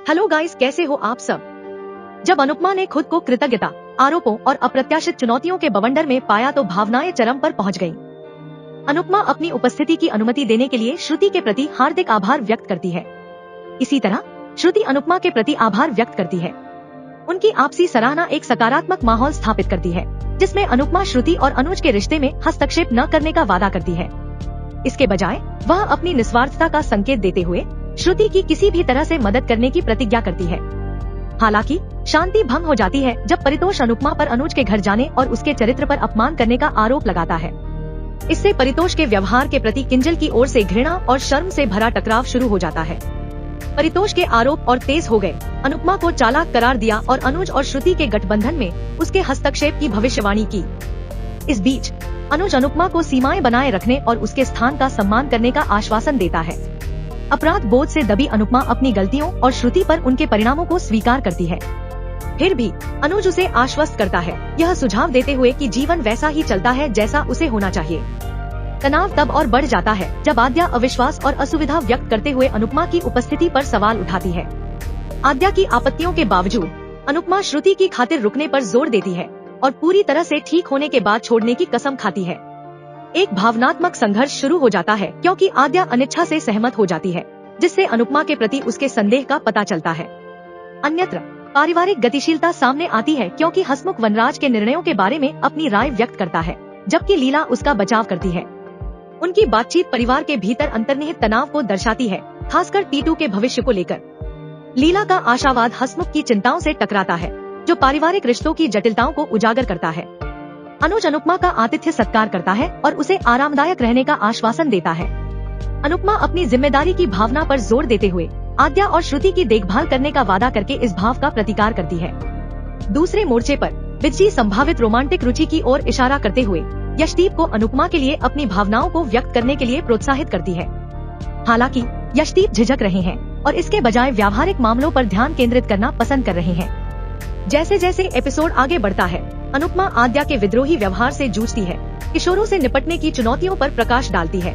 Hello guys, कैसे हो आप सब। जब अनुपमा ने खुद को कृतज्ञता, आरोपों और अप्रत्याशित चुनौतियों के बवंडर में पाया तो भावनाएं चरम पर पहुंच गईं। अनुपमा अपनी उपस्थिति की अनुमति देने के लिए श्रुति के प्रति हार्दिक आभार व्यक्त करती है। इसी तरह श्रुति अनुपमा के प्रति आभार व्यक्त करती है। उनकी आपसी सराहना एक सकारात्मक माहौल स्थापित करती है, जिसमें अनुपमा श्रुति और अनुज के रिश्ते में हस्तक्षेप न करने का वादा करती है। इसके बजाय वह अपनी निस्वार्थता का संकेत देते हुए श्रुति की किसी भी तरह से मदद करने की प्रतिज्ञा करती है। हालांकि शांति भंग हो जाती है जब परितोष अनुपमा पर अनुज के घर जाने और उसके चरित्र पर अपमान करने का आरोप लगाता है। इससे परितोष के व्यवहार के प्रति किंजल की ओर से घृणा और शर्म से भरा टकराव शुरू हो जाता है। परितोष के आरोप और तेज हो गए, अनुपमा को चालाक करार दिया और अनुज और श्रुति के गठबंधन में उसके हस्तक्षेप की भविष्यवाणी की। इस बीच अनुज अनुपमा को सीमाएं बनाए रखने और उसके स्थान का सम्मान करने का आश्वासन देता है। अपराध बोध से दबी अनुपमा अपनी गलतियों और श्रुति पर उनके परिणामों को स्वीकार करती है। फिर भी अनुज उसे आश्वस्त करता है, यह सुझाव देते हुए कि जीवन वैसा ही चलता है जैसा उसे होना चाहिए। तनाव तब और बढ़ जाता है जब आद्या अविश्वास और असुविधा व्यक्त करते हुए अनुपमा की उपस्थिति पर सवाल उठाती है। आद्या की आपत्तियों के बावजूद अनुपमा श्रुति की खातिर रुकने पर जोर देती है और पूरी तरह से ठीक होने के बाद छोड़ने की कसम खाती है। एक भावनात्मक संघर्ष शुरू हो जाता है क्योंकि आद्या अनिच्छा से सहमत हो जाती है, जिससे अनुपमा के प्रति उसके संदेह का पता चलता है। अन्यत्र पारिवारिक गतिशीलता सामने आती है क्योंकि हसमुख वनराज के निर्णयों के बारे में अपनी राय व्यक्त करता है, जबकि लीला उसका बचाव करती है। उनकी बातचीत परिवार के भीतर अंतर्निहित तनाव को दर्शाती है, खासकर टीटू के भविष्य को लेकर। लीला का आशावाद हसमुख की चिंताओं से टकराता है, जो पारिवारिक रिश्तों की जटिलताओं को उजागर करता है। अनुज अनुपमा का आतिथ्य सत्कार करता है और उसे आरामदायक रहने का आश्वासन देता है। अनुपमा अपनी जिम्मेदारी की भावना पर जोर देते हुए आद्या और श्रुति की देखभाल करने का वादा करके इस भाव का प्रतिकार करती है। दूसरे मोर्चे पर विज्जी संभावित रोमांटिक रुचि की ओर इशारा करते हुए यशदीप को अनुपमा के लिए अपनी भावनाओं को व्यक्त करने के लिए प्रोत्साहित करती है। हालांकि यशदीप झिझक रहे हैं और इसके बजाय व्यावहारिक मामलों पर ध्यान केंद्रित करना पसंद कर रहे हैं। जैसे जैसे एपिसोड आगे बढ़ता है, अनुपमा आद्या के विद्रोही व्यवहार से जूझती है, किशोरों से निपटने की चुनौतियों पर प्रकाश डालती है।